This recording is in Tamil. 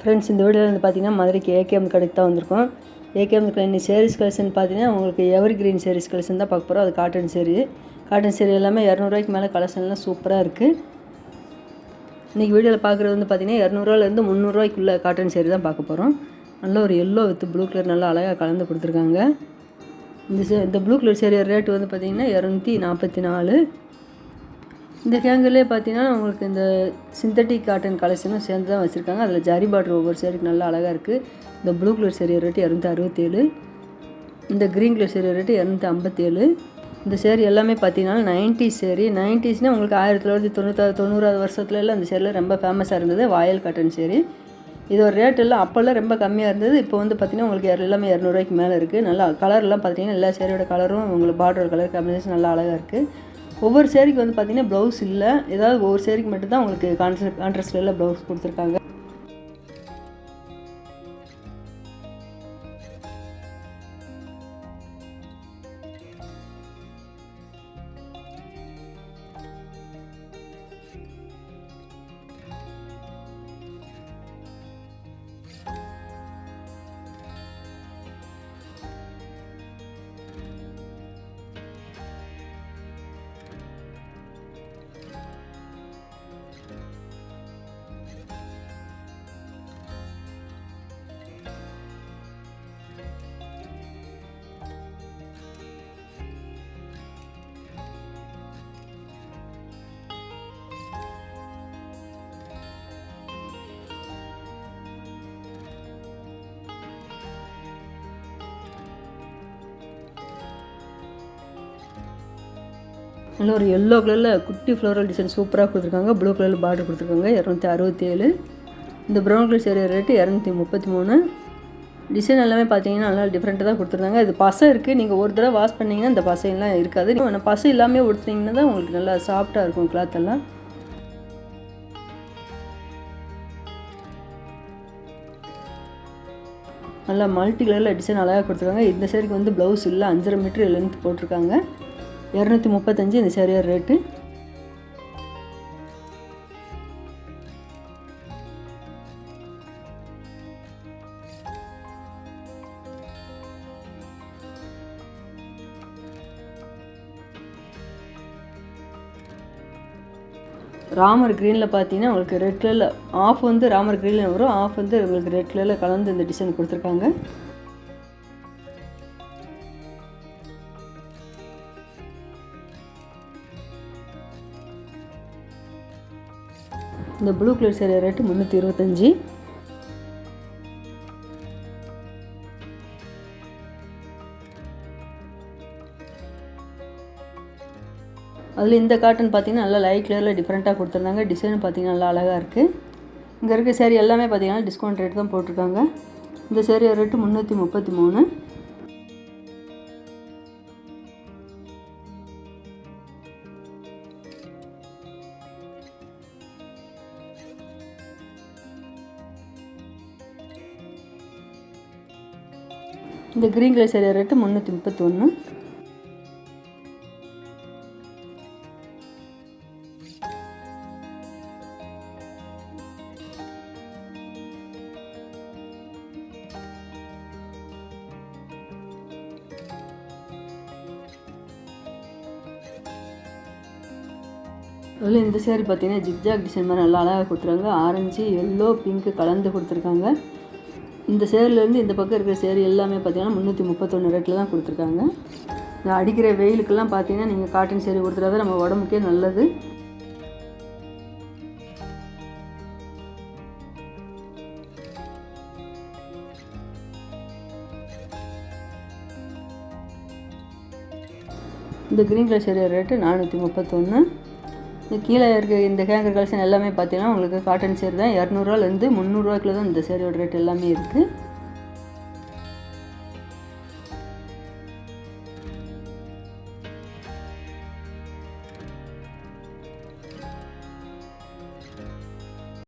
ஃப்ரெண்ட்ஸ், இந்த வீடியோவில் வந்து பார்த்தீங்கன்னா மதுரைக்கு ஏகேஎம் கடைக்கு தான் வந்திருக்கோம். ஏகேஎம் கடை சேரீஸ் கலெக்ஷன் பார்த்தீங்கன்னா உங்களுக்கு எவர் கிரீன் சேரீஸ் கலெக்ஷன் தான் பார்க்க போகிறோம். அது காட்டன் சேரீ எல்லாமே 200 மேலே கலெக்ஷன்லாம் சூப்பராக இருக்குது. இன்றைக்கி வீடியோவில் பார்க்குறது வந்து பார்த்தீங்கன்னா 200 300 காட்டன் சேரீ தான் பார்க்க போகிறோம். நல்ல ஒரு எல்லோ வித் ப்ளூ கலர் நல்லா அழகாக கலந்து கொடுத்துருக்காங்க. இந்த ப்ளூ கலர் சேரீ ரேட்டு வந்து பார்த்திங்கன்னா 244. இந்த கேங்கர்லேயே பார்த்தீங்கன்னா உங்களுக்கு இந்த சிந்தட்டிக் காட்டன் கலெக்ஷனும் சேர்ந்து தான் வச்சுருக்காங்க. அதில் ஜரி பார்டர் ஒவ்வொரு சேரீக்கு நல்லா அழகாக இருக்குது. இந்த ப்ளூ கலர் சேரீ ரேட்டு 267. இந்த க்ரீன் கலர் சேரீ ரேட்டு 257. இந்த சேரீ எல்லாமே பார்த்தீங்கன்னா 90s சேரீ. 90ஸ்னால் உங்களுக்கு 1990 வருஷத்துலலாம் இந்த சேரீலாம் ரொம்ப ஃபேமஸாக இருந்தது. வாயல் காட்டன் சேரீ. இதோட ரேட் எல்லாம் அப்போல்லாம் ரொம்ப கம்மியாக இருந்தது. இப்போ வந்து பார்த்திங்கன்னா உங்களுக்கு எல்லாமே 200 மேலே இருக்குது. நல்லா கலர்லாம் பார்த்தீங்கன்னா எல்லா சேரீயோட கலரும் உங்களுக்கு பார்டர் கலர் காம்பினேஷன் நல்லா அழகாக இருக்குது. ஒவ்வொரு சேரீக்கு வந்து பார்த்திங்கன்னா ப்ளவுஸ் இல்லை, ஏதாவது ஒவ்வொரு சேரீக்கு மட்டும்தான் உங்களுக்கு கான்ட்ராஸ்டில் ப்ளவுஸ் கொடுத்துருக்காங்க. நல்ல ஒரு எல்லோ கலரில் குட்டி ஃப்ளோரல் டிசைன் சூப்பராக கொடுத்துருக்காங்க. ப்ளூ கலரில் பார்டர் கொடுத்துருக்காங்க. 267. இந்த brown colour sari rate 233. Design எல்லாமே பார்த்தீங்கன்னா நல்லா டிஃப்ரெண்ட்டாக தான் கொடுத்துருக்காங்க. இது பசை இருக்குது. நீங்கள் ஒரு தடவை வாஷ் பண்ணிங்கன்னா இந்த பசையெல்லாம் இருக்காது. நீங்கள் பசை இல்லாமல் உடுத்துனீங்கன்னா தான் உங்களுக்கு நல்லா சாஃப்டாக இருக்கும் கிளாத்தெல்லாம். நல்லா மல்டி கலரில் டிசைன் அழகாக கொடுத்துருக்காங்க. இந்த சேரீக்கு வந்து ப்ளவுஸ் இல்லை, 5.5 மீட்டர் லென்த் போட்டிருக்காங்க. 235 இந்த சேரீயோட ரேட்டு. ராமர் க்ரீனில் பார்த்தீங்கன்னா உங்களுக்கு ரெட் கலரில் ஆஃப் வந்து ராமர் க்ரீனில் வரும், ஆஃப் வந்து உங்களுக்கு ரெட் கலரில் கலந்து இந்த டிசைன் கொடுத்துருக்காங்க. இந்த ப்ளூ கலர் சேரீ ரேட்டு 325. அதில் இந்த காட்டன் பார்த்தீங்கன்னா நல்லா லைட் கலரில் டிஃப்ரெண்ட்டாக கொடுத்துருந்தாங்க. டிசைன் பார்த்தீங்கன்னா நல்லா அழகாக இருக்குது. இங்கே இருக்க சேரீ எல்லாமே பார்த்தீங்கன்னா டிஸ்கவுண்ட் ரேட் தான் போட்டிருக்காங்க. இந்த சேரீ ரேட்டு 333. இந்த க்ரீன் கலர் சேரீ ரேட்டு 331. அதில் இந்த சேரீ பார்த்தீங்கன்னா ஜிக்ஜாக் டிசைன் மாதிரி நல்லா அழகாக கொடுத்துருக்காங்க. ஆரஞ்சு, எல்லோ, பிங்க்கு கலந்து கொடுத்துருக்காங்க. இந்த சேரீலேருந்து இந்த பக்கம் இருக்கிற சேரீ எல்லாமே பார்த்தீங்கன்னா 331 ரேட்டில் தான் கொடுத்துருக்காங்க. இந்த அடிக்கிற வெயிலுக்கெல்லாம் பார்த்தீங்கன்னா நீங்கள் காட்டன் சேரீ கொடுத்துட்டாதான் நம்ம உடம்புக்கே நல்லது. இந்த க்ரீன் கலர் சேரீ ரேட்டு 431. இந்த கீழே இருக்க இந்த ஹேங்கர் கலெக்ஷன் எல்லாமே பார்த்தீங்கன்னா உங்களுக்கு காட்டன் சேரீ தான். 200 300 தான் இந்த சேரீயோட ரேட் எல்லாமே இருக்குது.